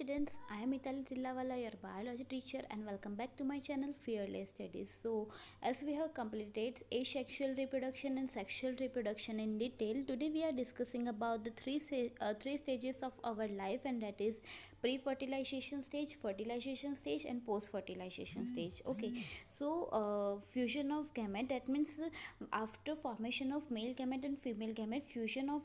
students, I am Itali Tillawala, your biology teacher, and welcome back to my channel Fearless Studies. So, as we have completed asexual reproduction and sexual reproduction in detail, today we are discussing about the three stages of our life, and that is pre-fertilization stage, fertilization stage, and post-fertilization stage. Okay, so fusion of gamete, that means after formation of male gamete and female gamete, fusion of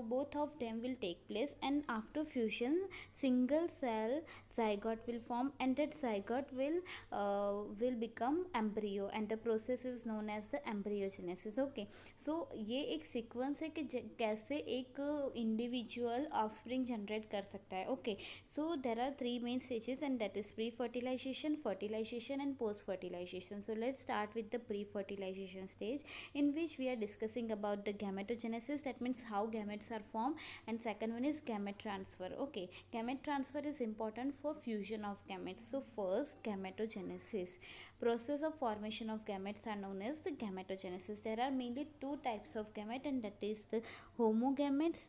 both of them will take place, and after fusion single cell zygote will form, and that zygote will become embryo, and the process is known as the embryogenesis. Okay, so ये एक sequence है कि कैसे एक individual offspring generate कर सकता है. Okay, so there are three main stages, and that is pre fertilization, fertilization and post fertilization. So let's start with the pre fertilization stage, in which we are discussing about the gametogenesis, that means how gametes are formed, and second one is gamete transfer. Okay, gamete transfer is important for fusion of gametes. So first, gametogenesis, process of formation of gametes are known as the gametogenesis. There are mainly two types of gamete, and that is the homogametes.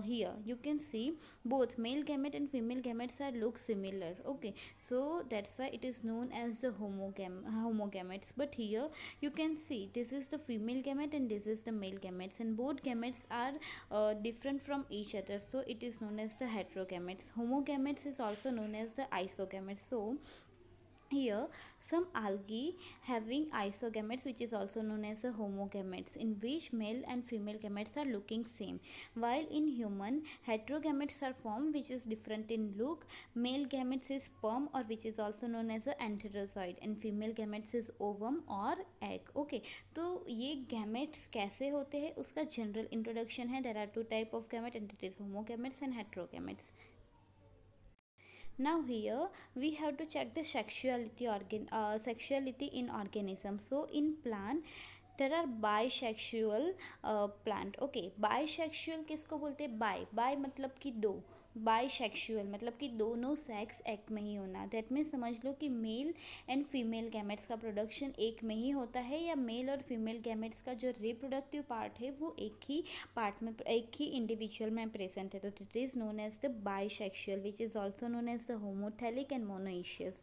Here you can see both male gamete and female gametes are look similar. Okay, so that's why it is known as the homogametes. But here you can see this is the female gamete and this is the male gametes, and both gametes are different from each other, so it is known as the heterogametes. Homogametes is also known as the isogametes. So here, some algae having isogametes, which is also known as a homogametes, in which male and female gametes are looking same, while in human heterogametes are formed, which is different in look. Male gametes is sperm, or which is also known as a enterozoid, and female gametes is ovum or egg. Okay, तो ये gametes कैसे होते हैं उसका general introduction है. There are two type of gamete, and it is homogametes and heterogametes. Now here we have to check the sexuality in organism. So in plant there are bisexual plant. Okay, bisexual किसको बोलते हैं? Bye मतलब कि दो, bisexual मतलब कि दोनों sex एक में ही होना. दैट मीन्स समझ लो कि मेल एंड फीमेल गैमेट्स का प्रोडक्शन एक में ही होता है, या मेल और फीमेल गैमेट्स का जो रिप्रोडक्टिव पार्ट है वो एक ही पार्ट में, एक ही इंडिविजुअल में प्रेजेंट है. तो it is known as the bisexual, which is also known as the homothallic and monoecious.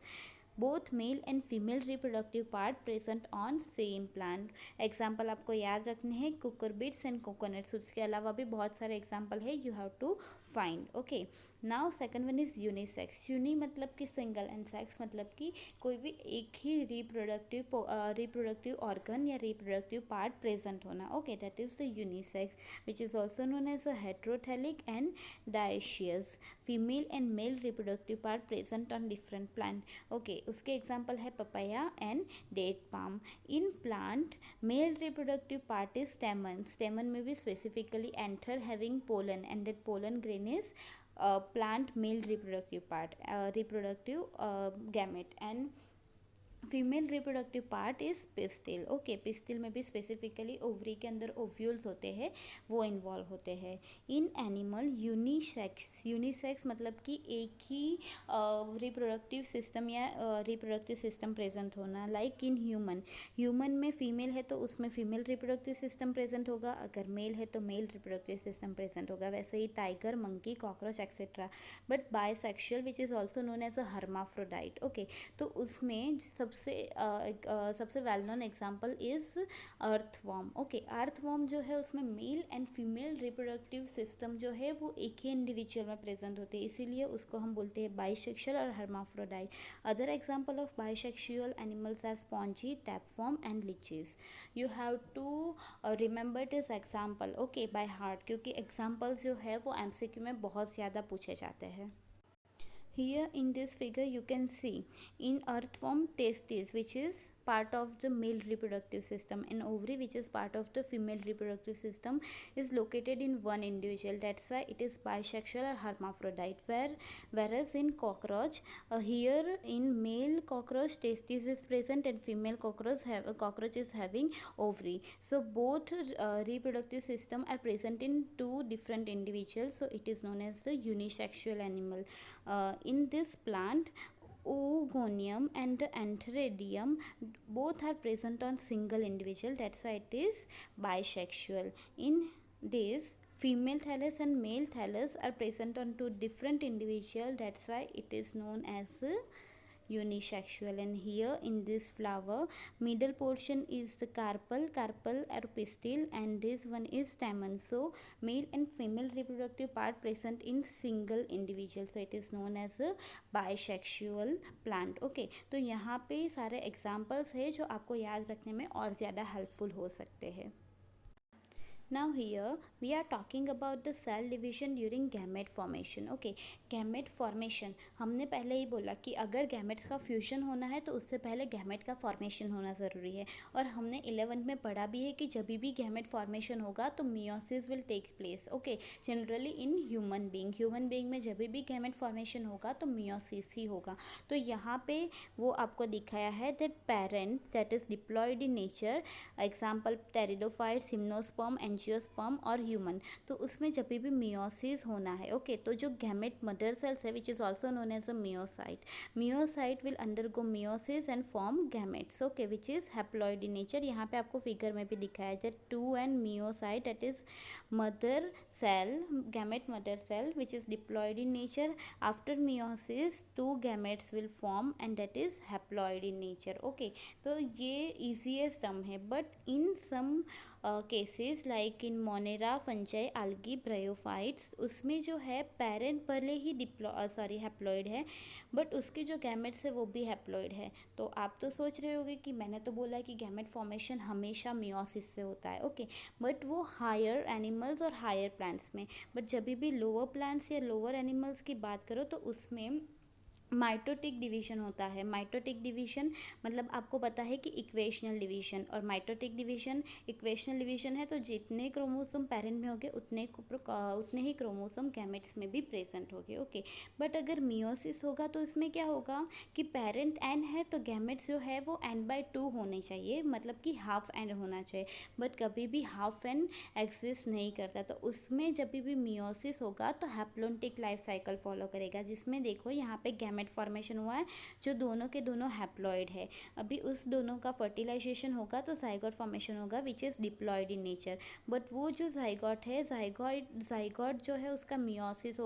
Both male and female reproductive part present on same plant. Example आपको याद रखने हैं, कुकरबिट्स एंड कोकोनट्स. उसके अलावा भी बहुत सारे एग्जाम्पल है, you have to find. Okay, now second one is unisex. Uni मतलब कि सिंगल, एंड सेक्स मतलब कि कोई भी एक ही रिप्रोडक्टिव ऑर्गन या रिप्रोडक्टिव पार्ट प्रेजेंट होना. Okay, that is the unisex, which is also known as a heterothallic and dioecious. Female and male reproductive part present on different plant. Okay, उसके example है papaya and date palm. In plant male reproductive part is stamen. Stamen में भी specifically anther having pollen, and that pollen grain is plant male reproductive part, reproductive gamete, and female reproductive part is pistil. Okay, pistil में भी specifically ovary के अंदर ovules होते हैं, वो involve होते हैं. इन एनिमल यूनिसेक्स मतलब कि एक ही रिप्रोडक्टिव सिस्टम या रिप्रोडक्टिव सिस्टम प्रेजेंट होना. लाइक इन ह्यूमन में फीमेल है तो उसमें फीमेल रिप्रोडक्टिव सिस्टम प्रेजेंट होगा, अगर मेल है तो मेल रिप्रोडक्टिव सिस्टम प्रेजेंट होगा. वैसे ही tiger, monkey, cockroach etcetera. But bisexual which is also known as a hermaphrodite. Okay, तो उसमें सबसे well known example is earthworm. Okay, earthworm जो है उसमें male and female reproductive system जो है वो एक ही इंडिविजुअल में प्रेजेंट होते हैं, इसीलिए उसको हम बोलते हैं बाइसेक्सुअल और hermaphrodite. Other example of bisexual animals are spongy, tapeworm and leeches. You have to remember this example, okay, by heart, क्योंकि एग्जाम्पल्स जो है वो एमसीक्यू में बहुत ज़्यादा पूछे जाते हैं. Here in this figure you can see in earthworm testes, which is part of the male reproductive system, and ovary, which is part of the female reproductive system, is located in one individual. That's why it is bisexual or hermaphrodite. Whereas in cockroach, here in male cockroach testes is present, and female cockroach is having ovary. So both reproductive system are present in two different individuals, so it is known as the unisexual animal. In this plant, oogonium and the antheridium both are present on single individual, that's why it is bisexual. In this Female thallus and male thallus are present on two different individual. That's why it is known as unisexual. And here in this flower, middle portion is the carpel or pistil, and this one is stamen. So male and female reproductive part present in single individual, so it is known as a bisexual plant. Okay, तो यहाँ पे सारे examples है जो आपको याद रखने में और ज़्यादा हेल्पफुल हो सकते हैं. Now here we are talking about the cell division during gamete formation. Okay, gamete formation हमने पहले ही बोला कि अगर गैमेट्स का फ्यूजन होना है तो उससे पहले गैमेट का फॉर्मेशन होना ज़रूरी है. और हमने 11th में पढ़ा भी है कि जब भी गैमेट फॉर्मेशन होगा तो meiosis will take place. Okay, generally in human being में जब भी गैमेट फॉर्मेशन होगा तो मियोसिस ही होगा. तो यहाँ पे वो आपको दिखाया है that parent that is diploid in nature, example pteridophytes, gymnosperm, angiosperm और ह्यूमन. तो उसमें जब भी मियोसिस होना है, ओके, तो जो गैमेट मदर सेल्स है which is also known as a meiocyte will undergo meiosis and form gametes. Okay, which is haploid in nature. यहाँ पे आपको फिगर में भी दिखाया है two and meiocyte that is mother cell, gamete mother cell which is diploid in nature. After meiosis two gametes will form and that is haploid in nature. Okay, तो ये easiest some है, but in some cases like in Monera, fungi, algae, bryophytes, उसमें जो है parent भले ही haploid है, but उसके जो गैमेट्स है वो भी हैप्लॉइड है. तो आप तो सोच रहे होगे कि मैंने तो बोला कि गैमेट फॉर्मेशन हमेशा मियोसिस से होता है. ओके, बट वो हायर एनिमल्स और हायर प्लांट्स में. बट जब भी लोअर प्लांट्स या लोअर एनिमल्स की बात करो तो उसमें माइटोटिक डिवीजन होता है. माइटोटिक डिवीजन मतलब आपको पता है कि इक्वेशनल डिवीजन, और माइटोटिक डिवीजन इक्वेशनल डिवीजन है तो जितने क्रोमोसोम पेरेंट में होंगे उतने ही क्रोमोसोम गैमेट्स में भी प्रेजेंट होंगे. ओके, बट अगर मियोसिस होगा तो इसमें क्या होगा कि पेरेंट एन है तो गैमेट्स जो है वो n/2 होने चाहिए, मतलब कि हाफ एन होना चाहिए. बट कभी भी हाफ एन एग्जिस्ट नहीं करता, तो उसमें जब भी मियोसिस होगा तो हैप्लोन्टिक लाइफ साइकिल फॉलो करेगा, जिसमें देखो यहाँ पे गैमेट फॉर्मेशन हुआ है जो दोनों के दोनों हैप्लॉइड है. अभी उस दोनों का फर्टिलाइजेशन होगा तो जाइगोट फॉर्मेशन होगा which is diploid in nature. But वो जो जाइगोट है, जाइगोट जो है उसका मियोसिस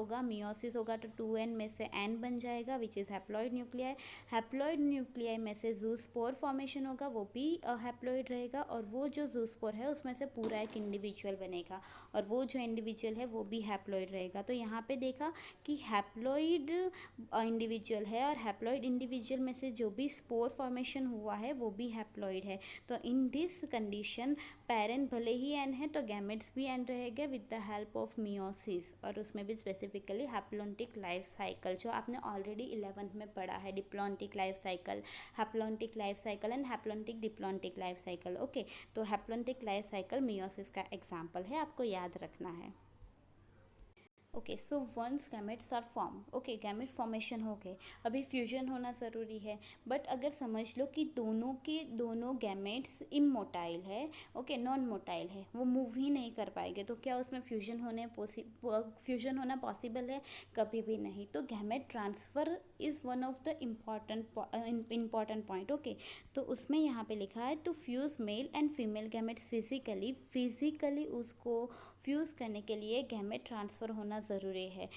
होगा तो 2n में से n बन जाएगा विच is haploid nuclei. Haploid nuclei में से जूस्पोर फॉर्मेशन होगा, वो भी हैप्लॉइड रहेगा, और वो जो जूस्पोर है उसमें से पूरा एक इंडिविजुअल बनेगा, और वो जो इंडिविजुअल है वो भी हैप्लॉइड रहेगा. तो यहाँ पे देखा कि हैप्लॉइड इंडिविजुअल है, और हैप्लॉइड इंडिविजुअल में से जो भी स्पोर फॉर्मेशन हुआ है वो भी हैप्लॉइड है. तो इन दिस कंडीशन पेरेंट भले ही एन है तो गैमेट्स भी एन रहेगा with the help of meiosis, और उसमें भी स्पेसिफिकली हैप्लोन्टिक लाइफ साइकिल जो आपने ऑलरेडी 11th में पढ़ा है, diplontic life cycle, haplontic life cycle and haplontic diplontic life cycle. Okay, तो हैप्लोन्टिक लाइफ साइकिल मियोसिस का एग्जाम्पल है, आपको याद रखना है. Okay, so once gametes are form, okay, gamete formation हो गए, अभी फ्यूजन होना ज़रूरी है. बट अगर समझ लो कि दोनों गैमेट्स इमोटाइल है, ओके, नॉन मोटाइल है, वो मूव ही नहीं कर पाएंगे, तो क्या उसमें फ्यूजन होना पॉसिबल है? कभी भी नहीं. तो gamete transfer is one of the important point. Okay, तो उसमें यहाँ पे लिखा है to fuse male and female gametes physically उसको फ्यूज़ करने के लिए गैमेट ट्रांसफ़र होना ज़रूरी है.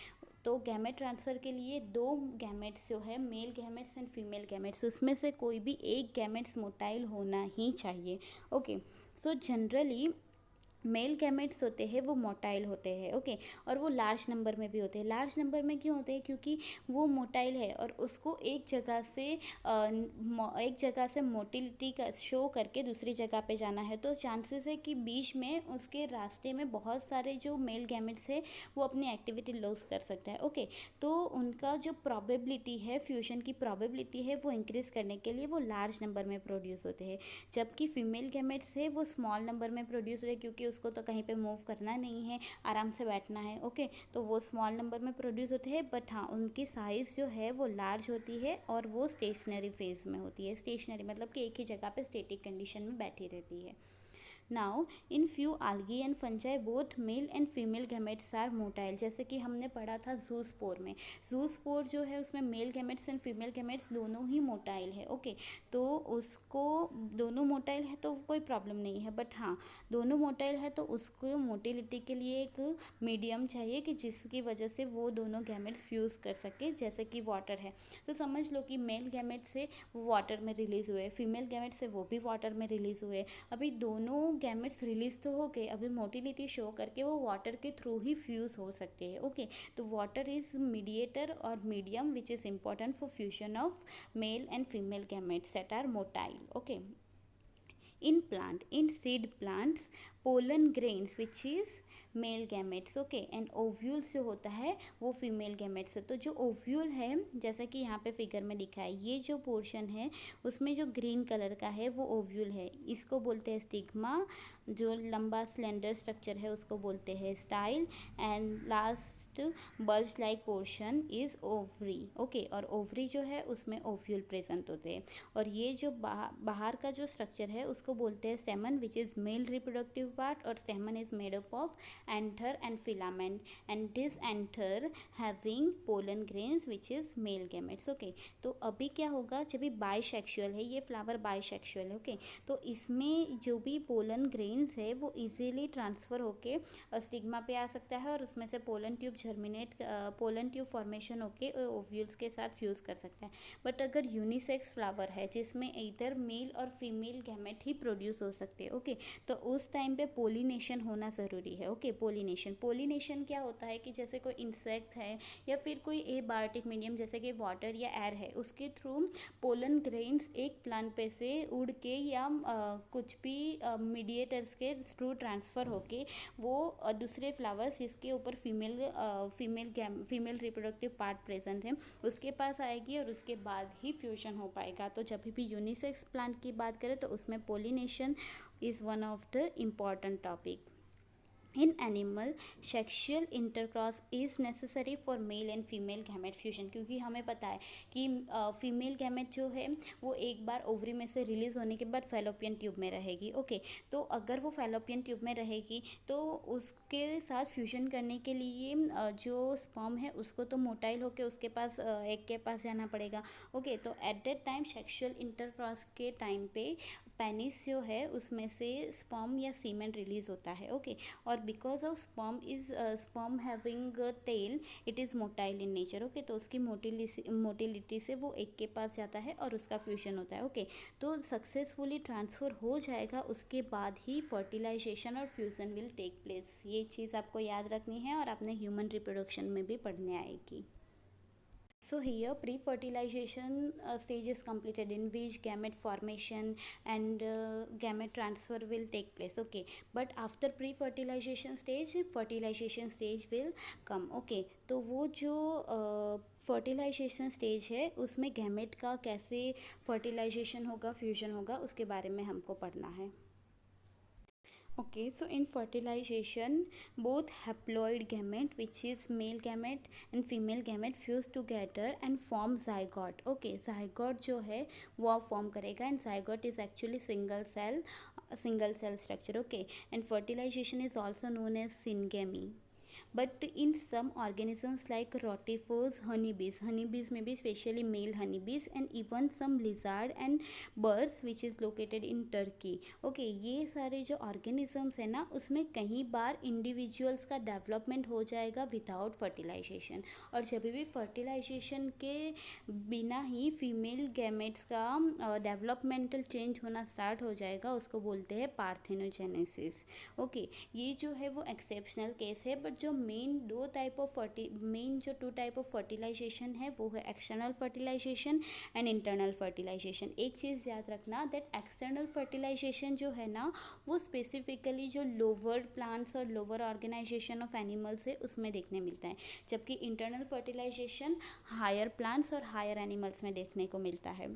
तो गैमेट ट्रांसफ़र के लिए दो गैमेट्स जो है, male gametes and female gametes, उसमें से कोई भी एक गैमेट्स मोटाइल होना ही चाहिए. Okay, so generally male gametes होते हैं वो मोटाइल होते हैं. ओके, और वो लार्ज नंबर में भी होते हैं. लार्ज नंबर में क्यों होते हैं? क्योंकि वो मोटाइल है और उसको एक जगह से मोटिलिटी का शो करके दूसरी जगह पे जाना है, तो चांसेस है कि बीच में उसके रास्ते में बहुत सारे जो मेल गैमेट्स है वो अपनी एक्टिविटी लॉस कर सकता है. ओके, तो उनका जो प्रॉबेबिलिटी है, फ्यूजन की प्रॉबेबिलिटी है, वो इंक्रीज़ करने के लिए वो लार्ज नंबर में प्रोड्यूस होते हैं. जबकि फीमेल गैमेट्स है वो स्मॉल नंबर में प्रोड्यूस होते हैं, क्योंकि उसको तो कहीं पे मूव करना नहीं है, आराम से बैठना है. ओके, तो वो स्मॉल नंबर में प्रोड्यूस होते हैं, बट हाँ उनकी साइज़ जो है वो लार्ज होती है और वो स्टेशनरी फेज में होती है. स्टेशनरी मतलब कि एक ही जगह पे स्टेटिक कंडीशन में बैठी रहती है. Now in few algae and fungi both male and female gametes are motile, जैसे कि हमने पढ़ा था जूस्पोर में, जूस्पोर जो है उसमें male gametes and female gametes दोनों ही मोटाइल है। ओके, तो उसको दोनों मोटाइल है तो कोई प्रॉब्लम नहीं है, बट हाँ दोनों मोटाइल है तो उसको मोटिलिटी के लिए एक मीडियम चाहिए कि जिसकी वजह से वो दोनों गैमेट्स फ्यूज़ कर सके, जैसे कि वाटर है। तो समझ लो कि मेल गैमेट से वो वाटर में रिलीज़ हुए, फीमेल गैमेट से वो भी वाटर में रिलीज़ हुए। अभी दोनों गैमेट्स रिलीज़ तो हो गए, अभी मोटिलिटी शो करके वो वाटर के थ्रू ही फ्यूज़ हो सकते हैं। ओके, तो वाटर इज़ मीडिएटर और medium which is important for fusion of male and female gametes that are motile. Okay, in seed plants, pollen grains which is male gametes, okay, and ovules जो होता है वो female gametes है। तो जो ovule है, जैसा कि यहाँ पे फिगर में दिखा है, ये जो पोर्शन है उसमें जो ग्रीन कलर का है वो ओव्यूल है, इसको बोलते हैं स्टिग्मा। जो लंबा स्लेंडर स्ट्रक्चर है उसको बोलते हैं style, and last bulge like portion is ovary. Okay, और ओवरी जो है उसमें ओव्यूल प्रेजेंट होते हैं। और ये जो बाहर का जो स्ट्रक्चर है उसको बोलते हैं stamen which is male reproductive part, और stamen is made up of anther and filament, and this anther having pollen grains which is male gametes. Okay, तो अभी क्या होगा, जब भी बाइसेक्सुअल है, ये फ्लावर बाइसेक्सुअल है। ओके, तो इसमें जो भी पोलन ग्रेन्स है वो इजीली ट्रांसफ़र होके स्टिग्मा पे आ सकता है, और उसमें से पोलन ट्यूब फॉर्मेशन होके ओव्यूल्स के साथ फ्यूज़ कर सकता है। बट अगर यूनिसेक्स फ्लावर है जिसमें इधर मेल और फीमेल गैमेट ही प्रोड्यूस हो सकते हैं, ओके, तो उस टाइम पे पोलिनेशन होना ज़रूरी है। ओके, पोलिनेशन क्या होता है कि जैसे कोई इंसेक्ट है या फिर कोई एबायोटिक मीडियम जैसे कि वाटर या एयर है, उसके थ्रू पोलन ग्रेन्स एक प्लांट पे से उड़ के या कुछ भी मीडिएटर्स के थ्रू ट्रांसफ़र होके वो दूसरे फ्लावर्स जिसके ऊपर फीमेल रिप्रोडक्टिव पार्ट प्रेजेंट है उसके पास आएगी, और उसके बाद ही फ्यूजन हो पाएगा। तो जब भी यूनिसेक्स प्लांट की बात करें तो उसमें pollination is one of the important topic. In animal, sexual intercourse is necessary for male and female gamete fusion, क्योंकि हमें पता है कि फीमेल गैमेट जो है वो एक बार ओवरी में से रिलीज़ होने के बाद फैलोपियन ट्यूब में रहेगी। ओके, तो अगर वो फैलोपियन ट्यूब में रहेगी तो उसके साथ फ्यूजन करने के लिए जो स्पर्म है उसको तो मोटाइल होके उसके पास एग के पास जाना पड़ेगा। ओके, तो at that time sexual intercross के टाइम पे पेनिस जो है उसमें से स्पर्म या सीमेन रिलीज़ होता है। ओके, और because of sperm having tail it is motile in nature. Okay, तो उसकी मोटिलिटी से वो एक के पास जाता है और उसका फ्यूजन होता है। ओके, तो सक्सेसफुली ट्रांसफ़र हो जाएगा, उसके बाद ही फर्टिलाइजेशन और फ्यूजन विल टेक प्लेस। ये चीज़ आपको याद रखनी है और अपने ह्यूमन रिप्रोडक्शन में भी पढ़ने आएगी। So here pre-fertilization stage is completed in which gamete formation and gamete transfer will take place. Okay, but after pre-fertilization stage fertilization stage will come. Okay, तो वो जो फर्टिलाइजेशन स्टेज है उसमें गैमेट का कैसे फर्टिलाइजेशन होगा, फ्यूजन होगा, उसके बारे में हमको पढ़ना है। Okay, so in fertilization, both haploid gamete, which is male gamete and female gamete, fuse together and form zygote. Okay, zygote जो है वो form करेगा, and zygote is actually single cell structure. Okay, and fertilization is also known as syngamy. But in some organisms like rotifers, honeybees may be especially male honeybees, and even some lizard and birds which is located in Turkey. Okay, ये सारे जो organisms है ना उसमें कई बार individuals का development हो जाएगा without fertilization, और जब भी fertilization के बिना ही फीमेल गैमेट्स का डेवलपमेंटल चेंज होना स्टार्ट हो जाएगा, उसको बोलते हैं पार्थेनोजेनेसिस। ओके, ये जो है वो एक्सेप्शनल केस है, बट जो मेन जो टू टाइप ऑफ फर्टिलाइजेशन है वो है external fertilization and internal fertilization. एक चीज़ याद रखना दैट एक्सटर्नल फर्टिलाइजेशन जो है ना वो स्पेसिफिकली जो लोअर प्लांट्स और लोअर ऑर्गेनाइजेशन ऑफ एनिमल्स है उसमें देखने मिलता है, जबकि इंटरनल फर्टिलाइजेशन हायर प्लांट्स और हायर एनिमल्स में देखने को मिलता है।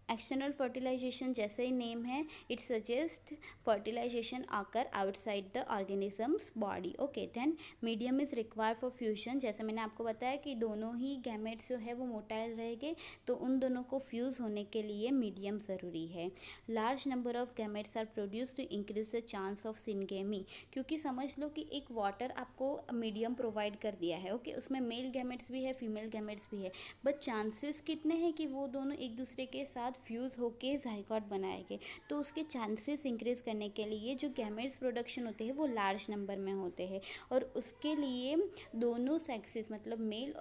एक्सटर्नल फर्टिलाइजेशन जैसे ही नेम है, it suggest fertilization occur outside the organism's body. Okay, then medium is required for fusion. जैसे मैंने आपको बताया कि दोनों ही गैमेट्स जो है वो मोटाइल रहेंगे, तो उन दोनों को फ्यूज़ होने के लिए मीडियम ज़रूरी है। Large number of gametes are produce to increase the chance of syngamy, क्योंकि समझ लो कि एक वाटर आपको मीडियम प्रोवाइड कर दिया है। ओके, उसमें मेल गैमेट्स भी है, फीमेल गैमेट्स भी है, बट चांसेस कितने हैं कि वो दोनों एक दूसरे के साथ फ्यूज़ होके ज़ाइगोट बनाएंगे। तो उसके चांसेस इंक्रीज़ करने के लिए जो गैमेट्स प्रोडक्शन होते हैं वो लार्ज नंबर में होते हैं, और उसके लिए दोनों सेक्सेस मतलब मेल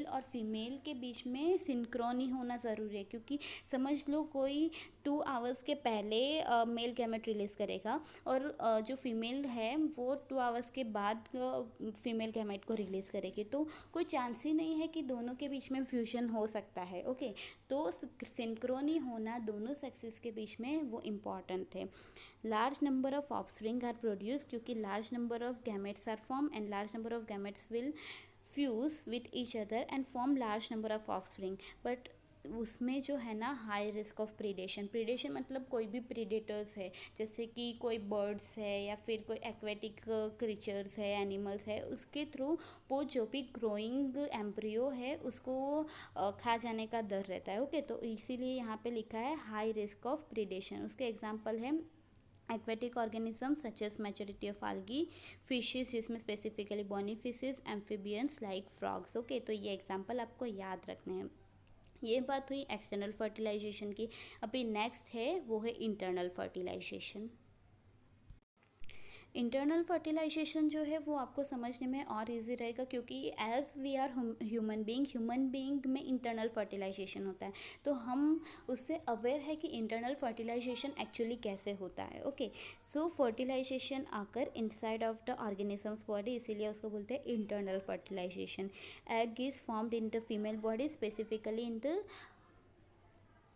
और फीमेल के बीच में सिंक्रोनी होना ज़रूरी है। क्योंकि समझ लो कोई 2 आवर्स के पहले मेल गैमेट रिलीज़ करेगा, और जो फीमेल है वो 2 आवर्स के बाद फीमेल गैमेट को रिलीज़ करेगी, तो कोई चांस ही नहीं है कि दोनों के बीच में फ्यूजन हो सकता है। ओके, तो सिंक्रोनी होना दोनों सेक्सेस के बीच में वो इम्पॉर्टेंट है। Large number of offspring are produce, क्योंकि large number of gametes are form and large number of gametes will fuse with each other and form large number of offspring. But उसमें जो है ना high risk of predation. Predation मतलब कोई भी predators है, जैसे कि कोई बर्ड्स है या फिर कोई एक्वेटिक क्रीचर्स है, एनिमल्स है, उसके थ्रू वो जो भी ग्रोइंग एम्ब्रियो है उसको खा जाने का डर रहता है। ओके, तो इसीलिए यहाँ पे लिखा है हाई रिस्क ऑफ प्रीडेशन। उसके एग्जांपल है aquatic organism such as maturity of algae, fishes जिसमें specifically bony fishes, amphibians like frogs. Okay, तो ये एग्जांपल आपको याद रखने हैं। ये बात हुई एक्सटर्नल फर्टिलाइजेशन की। अभी नेक्स्ट है वो है इंटरनल फर्टिलाइजेशन। इंटरनल फर्टिलाइजेशन जो है वो आपको समझने में और इजी रहेगा, क्योंकि as we are human being में इंटरनल फर्टिलाइजेशन होता है, तो हम उससे अवेयर है कि इंटरनल फर्टिलाइजेशन एक्चुअली कैसे होता है। Okay, so fertilization occur inside of the organism's body, इसीलिए उसको बोलते हैं internal fertilization. Egg is formed in the female body, specifically in the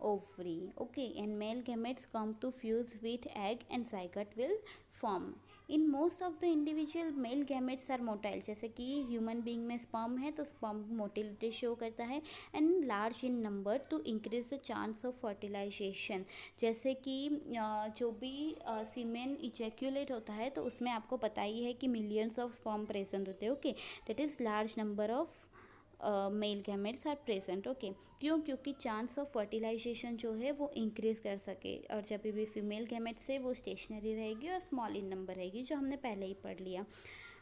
ovary. Okay, and male gametes come to fuse with egg and zygote will form. In most of the individual male gametes are motile, जैसे कि human being में sperm है तो sperm motility show करता है, and large in number to increase the chance of fertilization. जैसे कि जो भी सीमेन इजैक्यूलेट होता है तो उसमें आपको पता ही है कि मिलियंस ऑफ स्पर्म प्रेजेंट होते हैं। Okay, that is large number of male gametes are present. Okay, क्यों? क्योंकि चांस ऑफ फर्टिलाइजेशन जो है वो इंक्रीज कर सके, और जब भी फीमेल गैमेट्स है वो स्टेशनरी रहेगी और स्मॉल इन नंबर रहेगी, जो हमने पहले ही पढ़ लिया।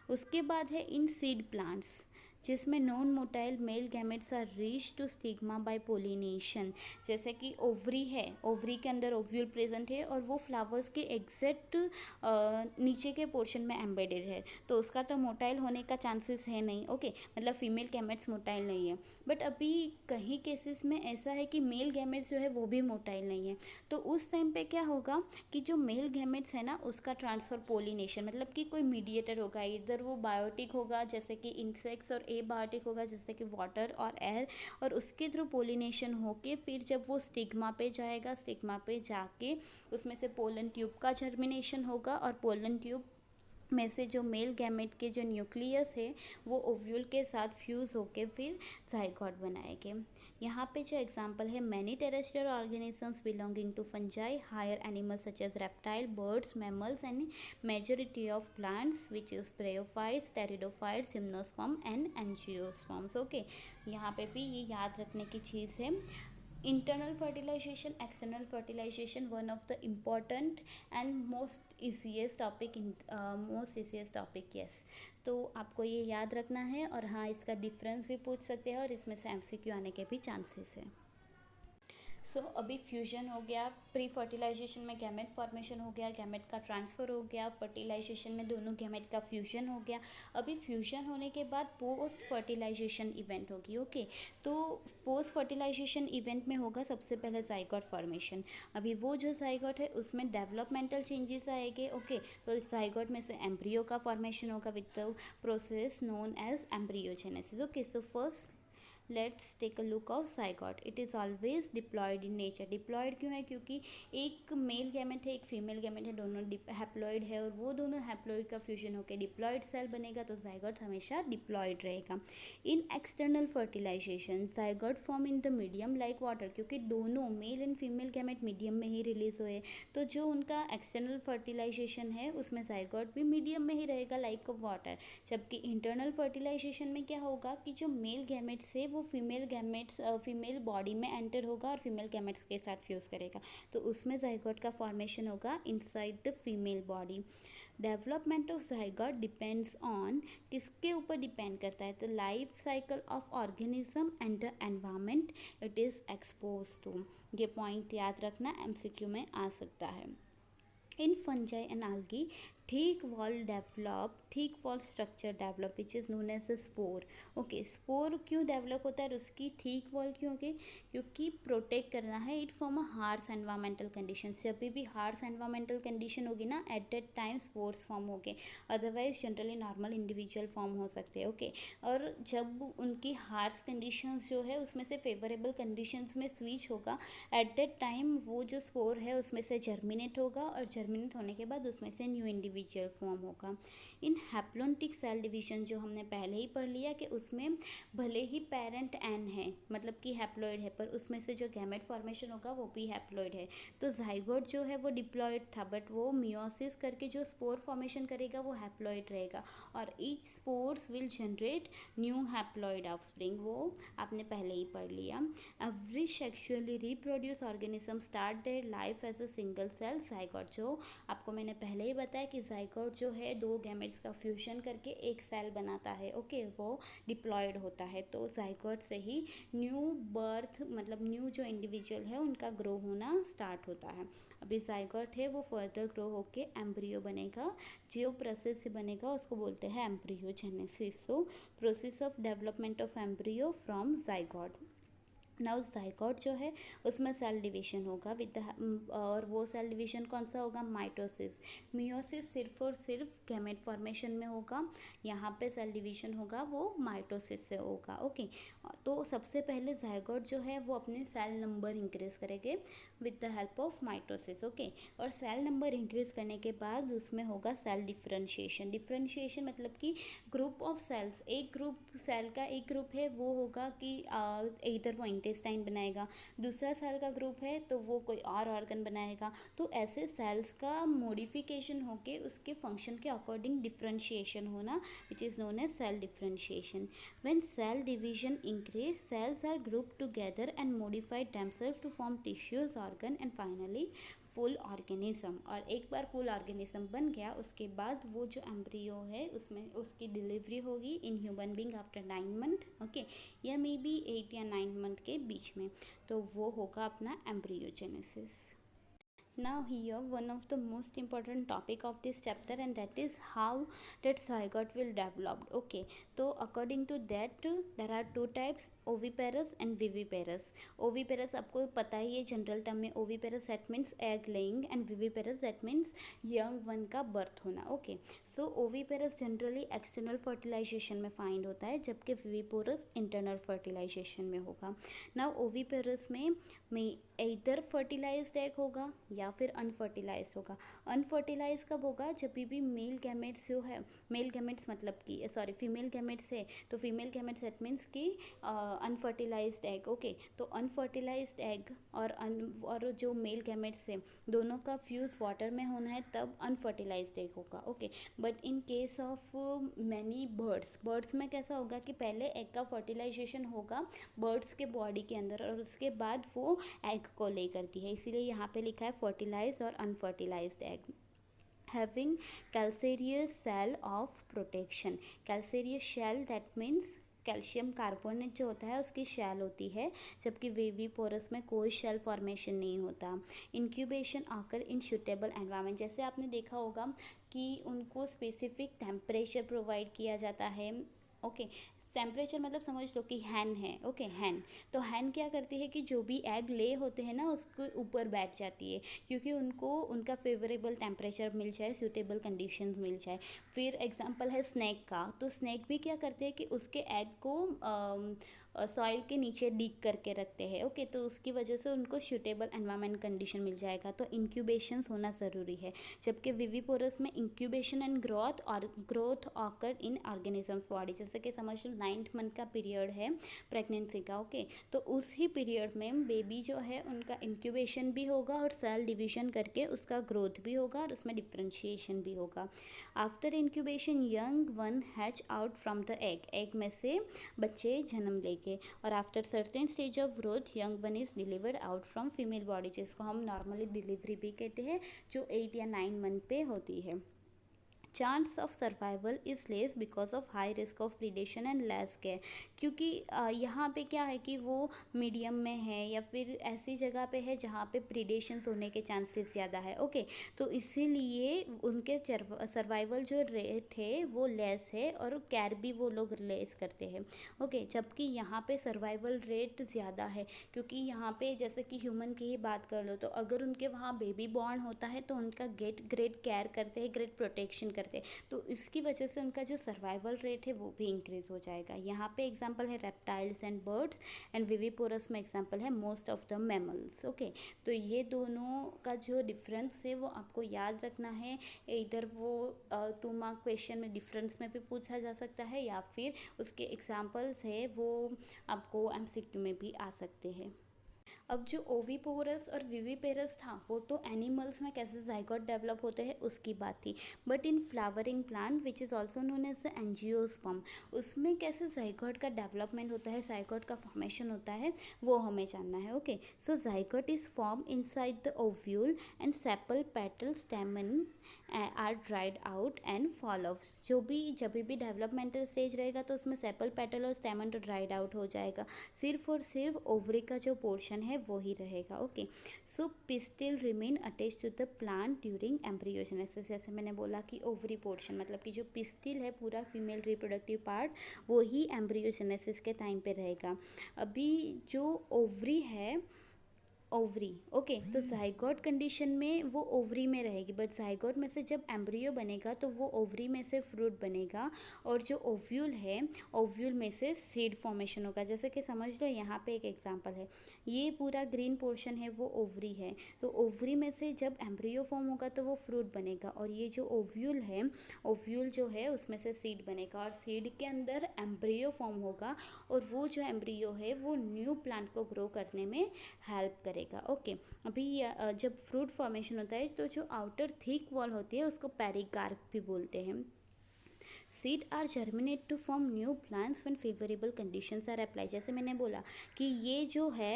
उसके बाद है इन सीड प्लांट्स, जिसमें non motile male gametes are reach to stigma by pollination. जैसे कि ओवरी है, ओवरी के अंदर ओव्यूल प्रेजेंट है और वो फ्लावर्स के एग्जैक्ट नीचे के पोर्शन में एम्बेडेड है, तो उसका तो मोटाइल होने का चांसेस है नहीं। ओके, मतलब फीमेल गैमेट्स मोटाइल नहीं है। बट अभी कहीं केसेस में ऐसा है कि मेल गैमेट्स जो है वो भी मोटाइल नहीं है, तो उस टाइम पे क्या होगा कि जो मेल गैमेट्स है ना उसका ट्रांसफ़र पोलिनेशन, मतलब कि कोई मीडिएटर होगा, इधर वो बायोटिक होगा जैसे कि इंसेक्ट्स, और एबायोटिक होगा जैसे कि वाटर और एयर, और उसके थ्रू पोलिनेशन होके फिर जब वो स्टिग्मा पे जाएगा, स्टिग्मा पे जाके उसमें से पोलन ट्यूब का जर्मिनेशन होगा, और पोलन ट्यूब में से जो मेल गैमेट के जो न्यूक्लियस है वो ओव्यूल के साथ फ्यूज़ होके फिर जाइगोट बनाएंगे। यहाँ पे जो एग्जांपल है, many terrestrial organisms belonging to fungi, higher animals such as reptile, birds, mammals and majority of plants which is bryophytes, pteridophytes, gymnosperm and angiosperms. Okay, यहाँ पे भी ये याद रखने की चीज़ है। Internal fertilization, external fertilization, one of the important and most easiest topic, yes. तो आपको ये याद रखना है, और हाँ इसका डिफरेंस भी पूछ सकते हैं और इसमें से एमसीक्यू आने के भी चांसेस है। सो अभी फ्यूजन हो गया, प्री फर्टिलाइजेशन में गैमेट फॉर्मेशन हो गया, गैमेट का ट्रांसफ़र हो गया, फर्टिलाइजेशन में दोनों गैमेट का फ्यूजन हो गया। अभी फ्यूजन होने के बाद पोस्ट फर्टिलाइजेशन इवेंट होगी। ओके, तो पोस्ट फर्टिलाइजेशन इवेंट में होगा सबसे पहले जाइगोट फॉर्मेशन। अभी वो जो जाइगोट है उसमें डेवलपमेंटल चेंजेस आएंगे। ओके, तो जाइगोट में से एम्ब्रियो का फॉर्मेशन होगा with the process known as embryogenesis. Okay, so first let's take a look of zygote. It is always diploid in nature. Diploid क्यों है? क्योंकि एक मेल गैमेट है, एक फीमेल गैमेट है, दोनों हैप्लॉयड है, और वो दोनों हैप्लॉयड का फ्यूजन होकर डिप्लॉयड सेल बनेगा, तो जाइगोट हमेशा डिप्लॉयड रहेगा. In external fertilization zygote form in the medium like water. क्योंकि दोनों male and female gamete medium में ही रिलीज हुए, तो जो उनका एक्सटर्नल फर्टिलाइजेशन है उसमें जाइगोट भी मीडियम में ही रहेगा लाइक वाटर. जबकि इंटरनल फर्टिलाइजेशन में क्या होगा कि जो मेल गैमेट्स है वो फीमेल गैमेट्स फीमेल बॉडी में एंटर होगा और फीमेल गैमेट्स के साथ फ्यूज़ करेगा, तो उसमें जाइगोट का फॉर्मेशन होगा inside the female body. Development of zygote depends on, किसके ऊपर डिपेंड करता है? तो life cycle of organism and the environment it is expose to. ये पॉइंट याद रखना, एमसीक्यू में आ सकता है. In fungi and algae, thick wall structure develop which is known as a spore. Okay, spore क्यों develop होता है और उसकी thick wall क्यों होगी? क्योंकि protect करना है it from a harsh environmental conditions. जब भी harsh environmental condition होगी ना, at that time spores form होंगे, otherwise generally normal individual form हो सकते हैं. Okay, और जब उनकी harsh conditions जो है उसमें से favorable conditions में switch होगा, at that time वो जो spore है उसमें से germinate होगा, और जर्मिनेट होने के बाद उसमें से न्यू इंडिविजुअल फॉर्म होगा. इन हैप्लोन्टिक सेल डिवीजन जो हमने पहले ही पढ़ लिया कि उसमें भले ही पेरेंट एन है, मतलब कि हैप्लॉइड है, पर उसमें से जो गैमेट फॉर्मेशन होगा वो भी हैप्लॉइड है. तो जाइगोट जो है वो डिप्लॉइड था, बट वो मियोसिस करके जो स्पोर फॉर्मेशन करेगा वो हैप्लॉइड रहेगा, और each spores will generate new haploid offspring. वो आपने पहले ही पढ़ लिया. Every sexually reproduce organism start their life as a single cell zygote. जो आपको मैंने पहले ही बताया कि जाइगोट जो है दो गैमेट्स का फ्यूजन करके एक सेल बनाता है. ओके, वो डिप्लॉयड होता है, तो जाइगोट से ही न्यू बर्थ, मतलब न्यू जो इंडिविजुअल है उनका ग्रो होना स्टार्ट होता है. अभी जाइगोट है वो फर्दर ग्रो होके एम्ब्रियो बनेगा. जो प्रोसेस से बनेगा उसको बोलते हैं embryogenesis. So process of development of embryo from zygote. Now zygote जो है उसमें सेल डिवीजन होगा विद, और वो सेल डिवीजन कौन सा होगा? माइटोसिस. मियोसिस सिर्फ और सिर्फ गैमेट फॉर्मेशन में होगा, यहाँ पे सेल डिवीजन होगा वो माइटोसिस से होगा. ओके, तो सबसे पहले जाइगोट जो है वो अपने सेल नंबर इंक्रीज करेंगे with the help of mitosis. Okay, और सेल नंबर इंक्रीज करने के बाद उसमें होगा सेल डिफ्रेंशिएशन. डिफ्रेंशिएशन मतलब कि ग्रुप ऑफ सेल्स, एक ग्रुप सेल का एक ग्रुप है वो होगा कि इधर वो इंटेस्टाइन बनाएगा, दूसरा सेल का ग्रुप है तो वो कोई और ऑर्गन बनाएगा. तो ऐसे सेल्स का मॉडिफिकेशन होके उसके फंक्शन के अकॉर्डिंग डिफ्रेंशिएशन होना, which is known as cell differentiation. When cell division increase, cells are grouped together and modified themselves to form tissues, organ and finally full organism. और एक बार फुल ऑर्गेनिज्म बन गया उसके बाद वो जो एम्ब्रियो है उसमें उसकी डिलीवरी होगी in human being after 9 month. Okay, या मे बी 8 या 9 मंथ के बीच में, तो वो होगा अपना embryogenesis. Now here one of the most important topic of this chapter, and that is how that zygote will develop. Okay, so according to that there are two types, oviparous and viviparous. Oviparous आपको पता ही है general term में, oviparous that means egg laying and viviparous that means young one का birth होना. Okay, so oviparous generally external fertilization में find होता है, जबकि viviparous internal fertilization में होगा. Now oviparous में इधर फर्टिलाइज्ड एग होगा या फिर अनफर्टिलाइज होगा. अनफर्टिलाइज कब होगा? जब भी मेल गैमेट्स जो है, मेल गैमेट्स मतलब कि सॉरी फीमेल गैमेट्स है, तो फीमेल गैमेट्स दैट मीन्स कि अनफर्टिलाइज्ड एग. ओके, तो अनफर्टिलाइज्ड एग और जो मेल गैमेट्स है दोनों का फ्यूज़ वाटर में होना है, तब अनफर्टिलाइज्ड एग होगा. Okay, but in case of many birds में कैसा होगा कि पहले एग का फर्टिलाइजेशन होगा बर्ड्स के बॉडी के अंदर, और उसके बाद वो एग को ले करती है, इसीलिए यहाँ पे लिखा है फर्टिलाइज्ड और unfertilized egg. Having calcareous cell of protection. Calcareous shell that means calcium carbonate जो होता है उसकी शेल होती है, जबकि वेविपोरस में कोई शेल फॉर्मेशन नहीं होता. इंक्यूबेशन आकर इन सूटेबल एनवायरनमेंट. जैसे आपने देखा होगा कि उनको स्पेसिफिक टेम्परेचर प्रोवाइड किया जाता है. ओके, टेम्परेचर मतलब समझ लो कि हैन है. ओके, हैन, तो हैन क्या करती है कि जो भी एग ले होते हैं ना उसके ऊपर बैठ जाती है, क्योंकि उनको उनका फेवरेबल टेम्परेचर मिल जाए, सूटेबल कंडीशंस मिल जाए. फिर एग्जांपल है स्नैक का, तो स्नैक भी क्या करते हैं कि उसके एग को सॉइल के नीचे डिग करके रखते हैं। ओके, तो उसकी वजह से उनको सूटेबल एनवायरमेंट कंडीशन मिल जाएगा। तो इंक्यूबेशन होना ज़रूरी है। जबकि विविपोरस में incubation and growth occur in organisms body. जैसे कि समझ लो 9th मंथ का पीरियड है प्रेगनेंसी का। ओके, तो उस ही पीरियड में बेबी जो है उनका इंक्यूबेशन भी होगा और सेल डिवीजन करके उसका ग्रोथ भी होगा और उसमें डिफ्रेंशिएशन भी होगा। After incubation young one hatch out from the egg में से बच्चे जन्म लेंगे। और after certain stage of growth young one is delivered out from female body, जिसको हम नॉर्मली डिलीवरी भी कहते हैं, जो 8 या 9 मंथ पे होती है। Chance of survival is less because of high risk of predation and less care. क्योंकि यहाँ पे क्या है कि वो मीडियम में है या फिर ऐसी जगह पे है जहाँ पे प्रीडेशंस होने के चांसेस ज़्यादा है। ओके, तो इसीलिए उनके सर्वाइवल जो रेट है वो लेस है और केयर भी वो लोग लेस करते हैं। ओके, जबकि यहाँ पे सर्वाइवल रेट ज़्यादा है, क्योंकि यहाँ पे जैसे कि ह्यूमन की ही बात कर लो, तो अगर उनके वहाँ बेबी बॉर्न होता है तो उनका ग्रेट केयर करते हैं, ग्रेट प्रोटेक्शन करते हैं, तो इसकी वजह से उनका जो सर्वाइवल रेट है वो भी इंक्रीज हो जाएगा। यहाँ पे एग्जांपल है reptiles and birds, and viviparous में एग्जांपल है most of the mammals. Okay, तो ये दोनों का जो डिफरेंस है वो आपको याद रखना है। इधर वो 2 मार्क क्वेश्चन में डिफरेंस में भी पूछा जा सकता है, या फिर उसके एग्जाम्पल्स है वो आपको MCQ में भी आ सकते हैं। अब जो ओविपोरस और विविपेरस था वो तो एनिमल्स में कैसे जाइगोट डेवलप होते हैं उसकी बात थी। But in flowering plant which is also known as angiosperm, उसमें कैसे जाइगोट का डेवलपमेंट होता है, जाइगोट का फॉर्मेशन होता है, वो हमें जानना है। Okay, so zygote is form inside the ovule and sepal petal stamen are dried out and fall off. जब भी डेवलपमेंटल स्टेज रहेगा तो उसमें सेपल पेटल और स्टेमन तो ड्राइड आउट हो जाएगा, सिर्फ और सिर्फ ओवरी का जो पोर्शन है वो ही रहेगा। Okay, so pistil remain attach to the plant during embryogenesis. जैसे मैंने बोला कि ओवरी पोर्शन मतलब कि जो पिस्टिल है पूरा फीमेल रिप्रोडक्टिव पार्ट वो ही एम्ब्रियोजेनेसिस के टाइम पे रहेगा। अभी जो ओवरी है, ओवरी, ओके, तो जाइगोट कंडीशन में वो ओवरी में रहेगी, बट जाइगोट में से जब एम्ब्रियो बनेगा तो वो ओवरी में से फ्रूट बनेगा, और जो ओव्यूल है ओव्यूल में से सीड फॉर्मेशन होगा। जैसे कि समझ लो यहाँ पे एक एग्जांपल है, ये पूरा ग्रीन पोर्शन है वो ओवरी है, तो ओवरी में से जब एम्ब्रियो फॉर्म होगा तो वो फ्रूट बनेगा, और ये जो ओव्यूल है, ओव्यूल जो है उसमें से सीड बनेगा, और सीड के अंदर एम्ब्रियो फॉर्म होगा, और वो जो एम्ब्रियो है वो न्यू प्लांट को ग्रो करने में हेल्प करेगा। ओके, अभी जब फ्रूट फॉर्मेशन होता है तो जो आउटर थिक वॉल होती है उसको पेरिकार्प भी बोलते हैं। Seed are germinate to form new plants when favourable conditions are apply. जैसे मैंने बोला कि ये जो है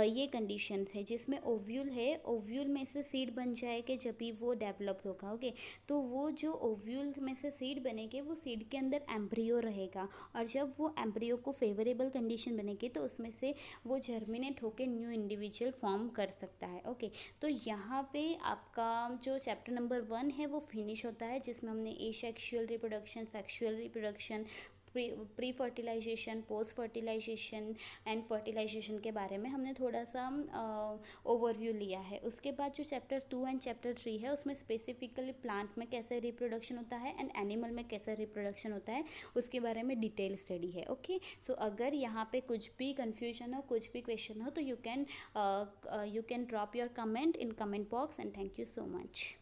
ये कंडीशन है जिसमें ओव्यूल है, ओव्यूल में से सीड बन जाएगा जब भी वो डेवलप होगा। ओके, तो वो जो ओव्यूल में से सीड बनेंगे वो सीड के अंदर एम्ब्रियो रहेगा, और जब वो एम्ब्रियो को फेवरेबल कंडीशन बनेगी तो उसमें से वो जर्मिनेट होकर न्यू इंडिविजुअल फॉर्म कर सकता है। ओके, तो यहाँ पे आपका जो चैप्टर नंबर 1 है वो फिनिश होता है, जिसमें हमने asexual reproduction, sexual reproduction, pre fertilization, post fertilization and fertilization के बारे में हमने थोड़ा सा ओवरव्यू लिया है। उसके बाद जो चैप्टर 2 एंड चैप्टर 3 है उसमें स्पेसिफिकली प्लांट में कैसे रिप्रोडक्शन होता है एंड एनिमल में कैसे रिप्रोडक्शन होता है उसके बारे में डिटेल स्टडी है। ओके, सो अगर यहाँ पे कुछ भी कन्फ्यूजन हो, कुछ भी क्वेश्चन हो, तो you can drop your comment in comment box, and thank you so much.